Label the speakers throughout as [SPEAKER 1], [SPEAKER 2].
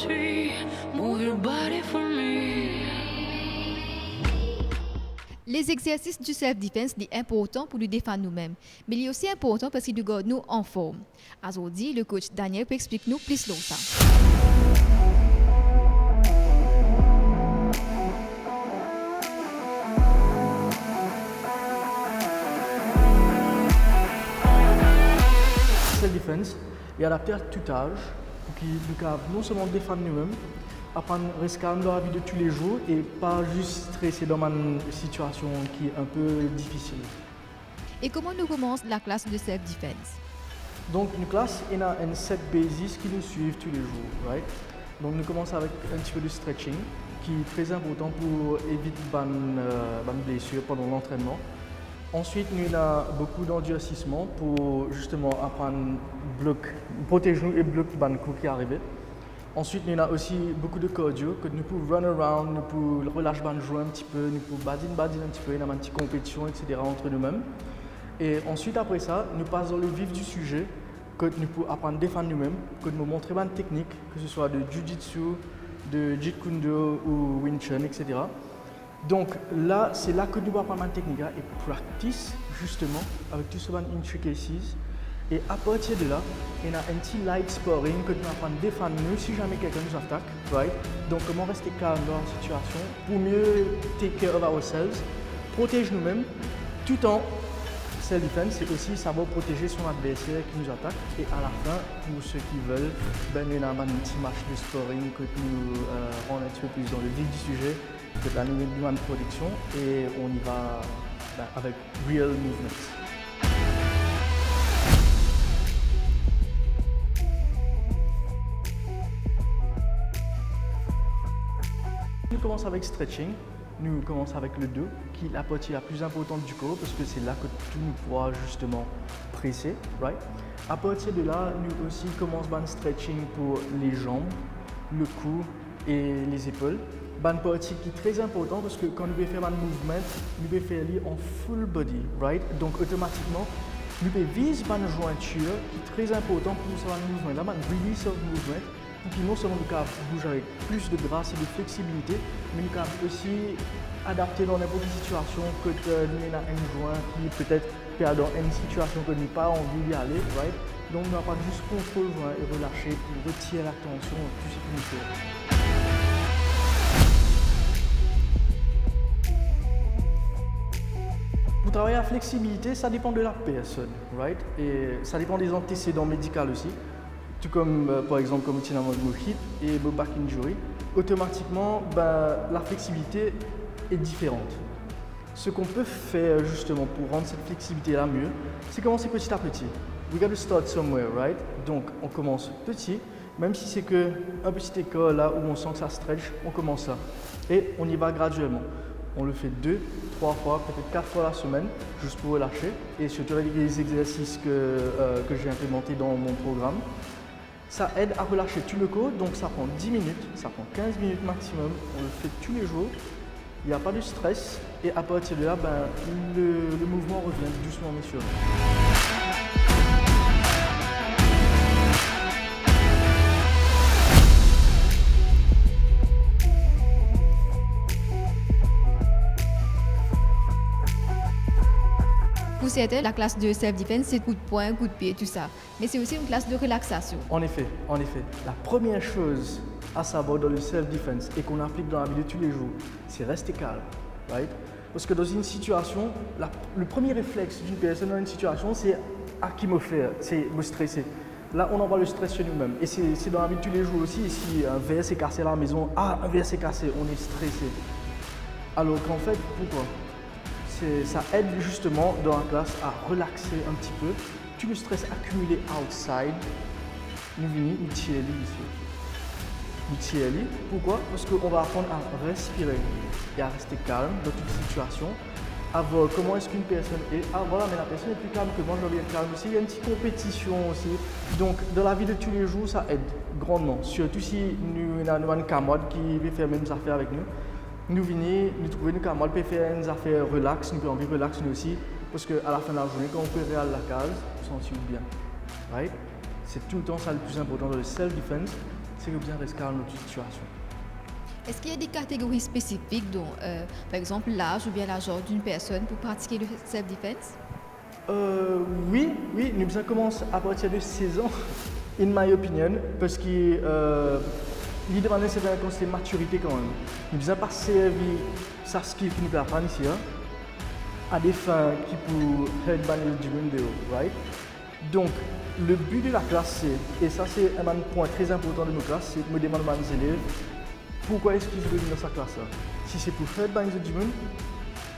[SPEAKER 1] poetry. Move your body for me.
[SPEAKER 2] Les exercices du self-defense sont importants pour nous défendre nous-mêmes, mais il est aussi important parce qu'ils nous gardent nous en forme. Aujourd'hui, le coach Daniel peut expliquer nous plus sur ça.
[SPEAKER 3] Self-defense est adapté à tout âge pour qu'il nous non seulement défendre nous-mêmes, apprendre à rester calme dans la vie de tous les jours et pas juste stresser dans une situation qui est un peu difficile.
[SPEAKER 2] Et comment nous commence la classe de self-defense?
[SPEAKER 3] Donc, une classe, il y a un set basis qui nous suivent tous les jours, right? Donc, nous commençons avec un petit peu de stretching qui est très important pour éviter une blessure pendant l'entraînement. Ensuite, nous avons beaucoup d'endurcissement pour justement apprendre protéger nous et bloquer le coup qui arrive. Ensuite, nous avons aussi beaucoup de cardio que nous pouvons run around, nous pouvons relâcher le jouer un petit peu, nous pouvons badiner un petit peu, nous avons une petite compétition, etc. entre nous-mêmes. Et ensuite, après ça, nous passons dans le vif du sujet, que nous pouvons apprendre à défendre nous-mêmes, que nous montrer une technique, que ce soit de Jiu-Jitsu, de Jeet Kune Do ou Wing Chun, etc. Donc là, c'est là que nous allons apprendre une technique et practice justement avec tout ce intricacies. Et à partir de là, il y a un petit light sparring que nous apprenons à défendre nous si jamais quelqu'un nous attaque, right? Donc comment rester calme dans la situation pour mieux take care of ourselves, protéger nous-mêmes, tout en self-defense, c'est aussi savoir protéger son adversaire qui nous attaque. Et à la fin, pour ceux qui veulent, il y a un petit match de sparring que nous rentre un petit peu plus dans le vif du sujet, de la nouvelle protection, et on y va avec real movements. Nous commençons avec stretching. Nous commençons avec le dos, qui est la partie la plus importante du corps, parce que c'est là que tout nous pourra justement presser, right? À partir de là, nous aussi commençons un stretching pour les jambes, le cou et les épaules. Une partie qui est très importante parce que quand nous pouvons faire un mouvement, nous pouvons faire en full body, right? Donc automatiquement, nous pouvons viser une jointure qui est très importante pour ce mouvement, là, un release of movement. Pour que non seulement nous pouvons bouger avec plus de grâce et de flexibilité, mais nous pouvons aussi adapter dans n'importe quelle situation que nous avons un joint qui peut-être dans une situation que nous n'avons pas envie d'y aller, right? Donc nous avons juste contrôler le joint et relâcher pour retirer la tension, tout ce qu'il nous faut. Pour travailler la flexibilité, ça dépend de la personne, right? Et ça dépend des antécédents médicaux aussi. Tout comme par exemple comme tu as mon hip et mon back injury, automatiquement la flexibilité est différente. Ce qu'on peut faire justement pour rendre cette flexibilité là mieux, c'est commencer petit à petit. We got to start somewhere, right? Donc on commence petit, même si c'est qu'un petit école là où on sent que ça stretch, on commence ça. Et on y va graduellement. On le fait 2, 3 fois, peut-être 4 fois la semaine, juste pour relâcher. Et surtout avec les exercices que j'ai implémentés dans mon programme. Ça aide à relâcher tout le corps, donc ça prend 10 minutes, ça prend 15 minutes maximum, on le fait tous les jours, il n'y a pas de stress et à partir de là, le mouvement revient doucement mais sûrement.
[SPEAKER 2] Pour certains, la classe de self-defense, c'est coup de poing, coup de pied, tout ça. Mais c'est aussi une classe de relaxation.
[SPEAKER 3] En effet. La première chose à savoir dans le self-defense et qu'on applique dans la vie de tous les jours, c'est rester calme, right? Parce que dans une situation, le premier réflexe d'une personne dans une situation, c'est qui me fait, c'est me stresser. Là, on envoie le stress sur nous-mêmes. Et c'est dans la vie de tous les jours aussi. Si un verre s'est cassé à la maison, un verre s'est cassé, on est stressé. Alors qu'en fait, pourquoi? Ça aide justement dans la classe à relaxer un petit peu. Tout le stress accumulé outside, nous venons, nous tirons ici. Nous tirons. Pourquoi? Parce qu'on va apprendre à respirer et à rester calme dans toute situation. À voir comment est-ce qu'une personne est. Ah voilà, mais la personne est plus calme que moi, je dois être calme aussi. Il y a une petite compétition aussi. Donc, dans la vie de tous les jours, ça aide grandement. Surtout si nous avons une camarade qui veut faire les mêmes affaires avec nous. Nous venons, nous trouvons une camarade qui peut faire des affaires relax, nous pouvons envie relax nous aussi. Parce qu'à la fin de la journée, quand on peut réaliser la case, on s'en tire bien. Right? C'est tout le temps ça le plus important dans le self-defense. c'est que bien rester calme dans toute situation.
[SPEAKER 2] Est-ce qu'il y a des catégories spécifiques, dont, par exemple, l'âge ou bien l'âge d'une personne pour pratiquer le self-defense?
[SPEAKER 3] Oui, nous avons commencé à partir de 16 ans, in my opinion, parce que l'idée maintenant c'est de maturité quand même. Nous avons pas servi sa skill qui nous apprend ici, hein, à des fins qui pour help banner du window, right? Donc, le but de la classe, c'est, et ça c'est un point très important de nos classes, c'est de me demander à mes élèves pourquoi est-ce qu'ils veulent venir dans sa classe là. Si c'est pour help banner the demon,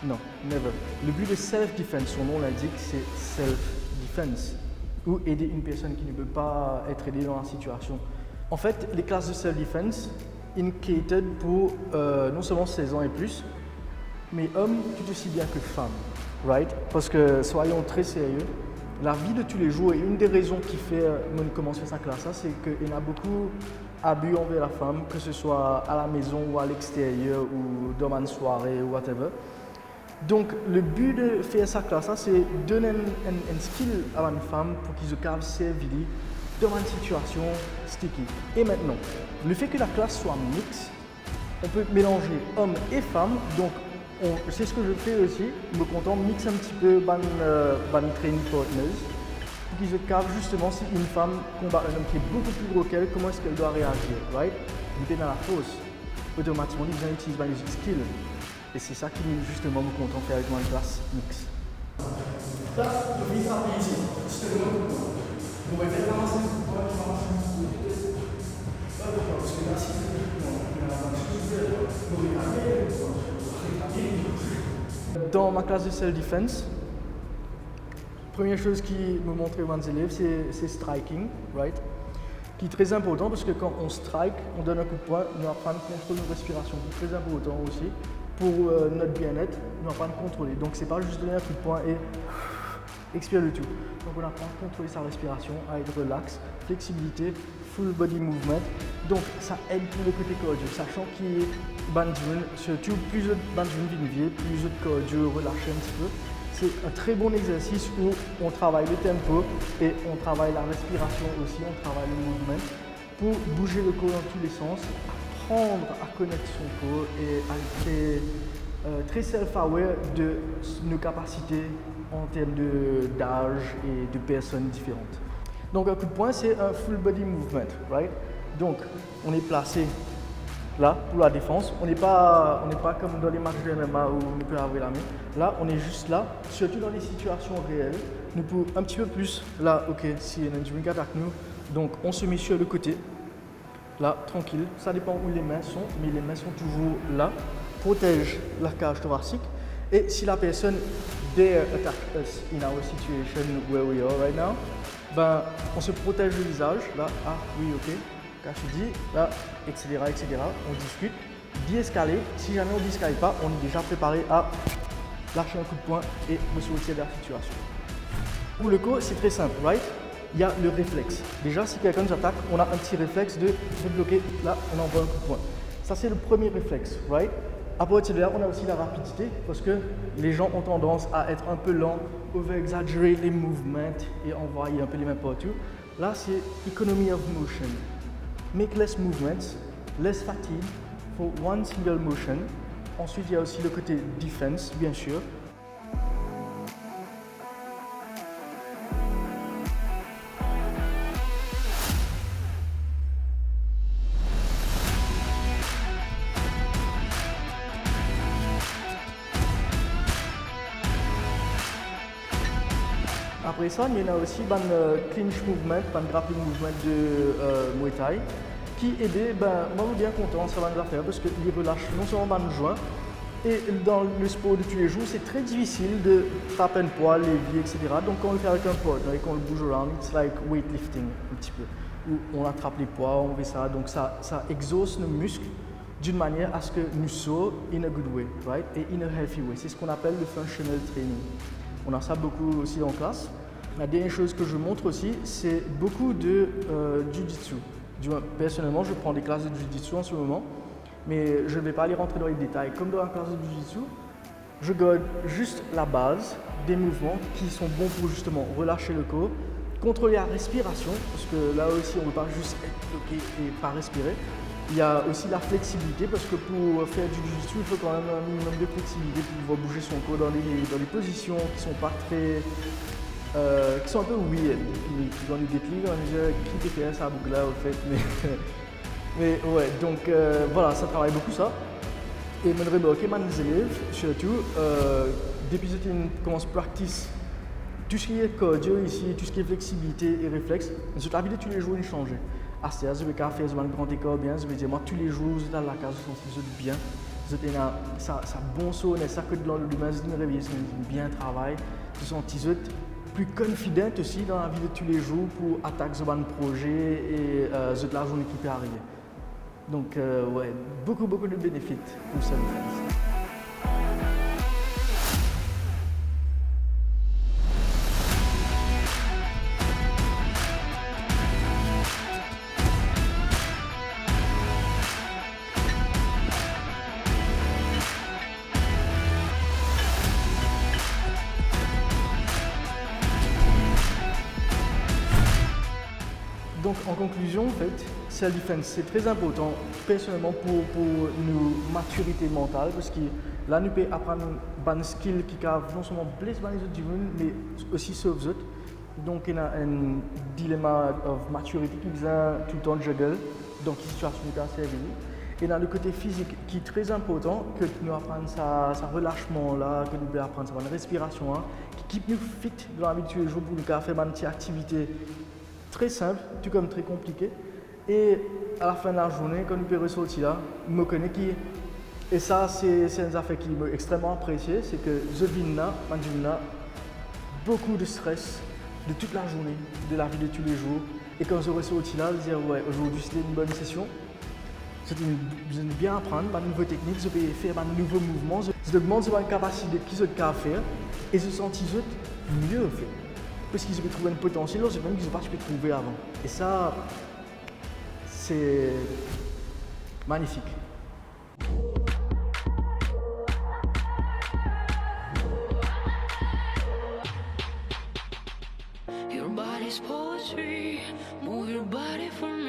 [SPEAKER 3] non, never. Le but de self-defense, son nom l'indique, c'est self-defense, ou aider une personne qui ne peut pas être aidée dans la situation. En fait, les classes de self-defense, indicated pour non seulement 16 ans et plus, mais hommes tout aussi bien que femmes, right? Parce que, soyons très sérieux, la vie de tous les jours, et une des raisons qui fait commencer sa classe, c'est qu'il y a beaucoup d'abus envers la femme, que ce soit à la maison ou à l'extérieur, ou dans une soirée, ou whatever. Donc, le but de faire sa classe, c'est donner un skill à une femme pour qu'ils se cavent servir dans une situation sticky. Et maintenant, le fait que la classe soit mixte, on peut mélanger hommes et femmes. Donc, c'est ce que je fais aussi. Je me contente de mixer un petit peu les training partners pour qu'ils se cavent justement si une femme combat un homme qui est beaucoup plus gros qu'elle, comment est-ce qu'elle doit réagir, right? Il est dans la fosse. Automatiquement, ils utilisent les skills. Et c'est ça qui nous justement me content de faire avec une classe mixte. Dans ma classe de self-defense, première chose qui me montrait aux élèves, c'est striking, right? Qui est très important parce que quand on strike, on donne un coup de poing, on apprend à contrôler notre respiration, qui est très important aussi. Pour notre bien-être, on apprend à contrôler. Donc c'est pas juste donner un coup de poing et expirer le tout. Donc on apprend à contrôler sa respiration, à être relax, flexibilité, full body movement. Donc ça aide pour le côté cardio, sachant qu'il est bandjun, surtout plus de bandjun viennent plus de cardio, relâcher un petit peu. C'est un très bon exercice où on travaille le tempo et on travaille la respiration aussi, on travaille le mouvement pour bouger le corps dans tous les sens, apprendre à connaître son corps et à être très self-aware de nos capacités en termes d'âge et de personnes différentes. Donc un coup de poing, c'est un full body movement, right? Donc on est placé là pour la défense. On n'est pas comme dans les matchs de MMA où on peut avoir la main. Là, on est juste là, surtout dans les situations réelles. Nous pouvons un petit peu plus là, ok, si un drink attaque nous, donc on se met sur le côté. Là, tranquille, ça dépend où les mains sont, mais les mains sont toujours là, protège la cage thoracique. Et si la personne dare attack us in our situation where we are right now, ben, on se protège le visage, là, ah oui, ok, quand je dis, là, etc., on discute, d'escaler, si jamais on ne discale pas, on est déjà préparé à lâcher un coup de poing et me sortir de la situation. Pour le coup, c'est très simple, right? Il y a le réflexe. Déjà, si quelqu'un nous attaque, on a un petit réflexe de bloquer. Là, on envoie un coup de poing. Ça, c'est le premier réflexe, right? À partir de là, on a aussi la rapidité parce que les gens ont tendance à être un peu lents, over-exagérer les mouvements et envoyer un peu les mains partout. Là, c'est economy of motion. Make less movements, less fatigue for one single motion. Ensuite, il y a aussi le côté defense, bien sûr. Après ça, il y en a aussi le clinch movement, le grappling movement de Muay Thai, qui aidait, moi je suis bien content, ça va nous faire parce qu'il relâche non seulement le joint, et dans le sport de tous les jours, c'est très difficile de frapper un poids, levier, etc. Donc quand on le fait avec un partner et qu'on le bouge around, it's like weightlifting un petit peu, où on attrape les poids, on fait ça, donc ça exauce nos muscles d'une manière à ce que nous sortions in a good way, right? Et in a healthy way. C'est ce qu'on appelle le functional training. On a ça beaucoup aussi en classe. La dernière chose que je montre aussi, c'est beaucoup de Jiu-Jitsu. Personnellement, je prends des classes de Jiu-Jitsu en ce moment, mais je ne vais pas aller rentrer dans les détails. Comme dans la classe de Jiu-Jitsu, je garde juste la base des mouvements qui sont bons pour justement relâcher le corps, contrôler la respiration, parce que là aussi on ne peut pas juste être bloqué et pas respirer. Il y a aussi la flexibilité, parce que pour faire du jiu-jitsu, il faut quand même un minimum de flexibilité pour pouvoir bouger son corps dans les positions qui sont pas très... qui sont un peu weird, qui vont nous déplier, on dit qui te fait ça boucle là au fait, mais ouais, donc voilà, ça travaille beaucoup ça. Et je remarque mes élèves, surtout, depuis que je commence à practice, tout ce qui est cardio ici, tout ce qui est flexibilité et réflexe, la vie de tous les jours, il change. À ce stade, je vais faire un grand écart bien, je vais dire, moi, tous les jours, je suis dans la case, je suis bien. Je suis ça bon son, ça que de l'humain, je me réveille, je bien travail. Je suis plus confident aussi dans la vie de tous les jours pour attaquer ce projet et la journée qui peut arriver. Donc, ouais, beaucoup de bénéfices pour ça. Donc en conclusion, en fait, self-defense, c'est très important personnellement pour nos maturité mentale, parce que là, nous pouvons apprendre des skills qui peuvent non seulement blesser les autres du monde, mais aussi sauver les autres. Donc il y a un dilemma de maturité qui vient tout le temps de juggle, dans quelle situation nous avons servi. Et dans le côté physique qui est très important, que nous apprenons sa relâchement là, que nous pouvons apprendre sa respiration, hein, qui keep nous fit dans la vie de tous les jours pour nous faire une petite activité très simple, tout comme très compliqué. Et à la fin de la journée, quand nous pouvons ressortir là, je me connais qui. Et ça, c'est une affaire qui m'a extrêmement apprécié, c'est que je vis là, beaucoup de stress de toute la journée, de la vie de tous les jours. Et quand je ressors là, je dis ouais, aujourd'hui c'était une bonne session. Je vais bien apprendre ma nouvelle technique, je vais faire un nouveau mouvement, je demande ma capacité qu'ils ont qu'à faire et je sens mieux fait. Parce qu'ils ont trouvé un potentiel, c'est même qu'ils n'ont pas pu trouver avant. Et ça, c'est magnifique.
[SPEAKER 1] Your body's poetry, move your body for me.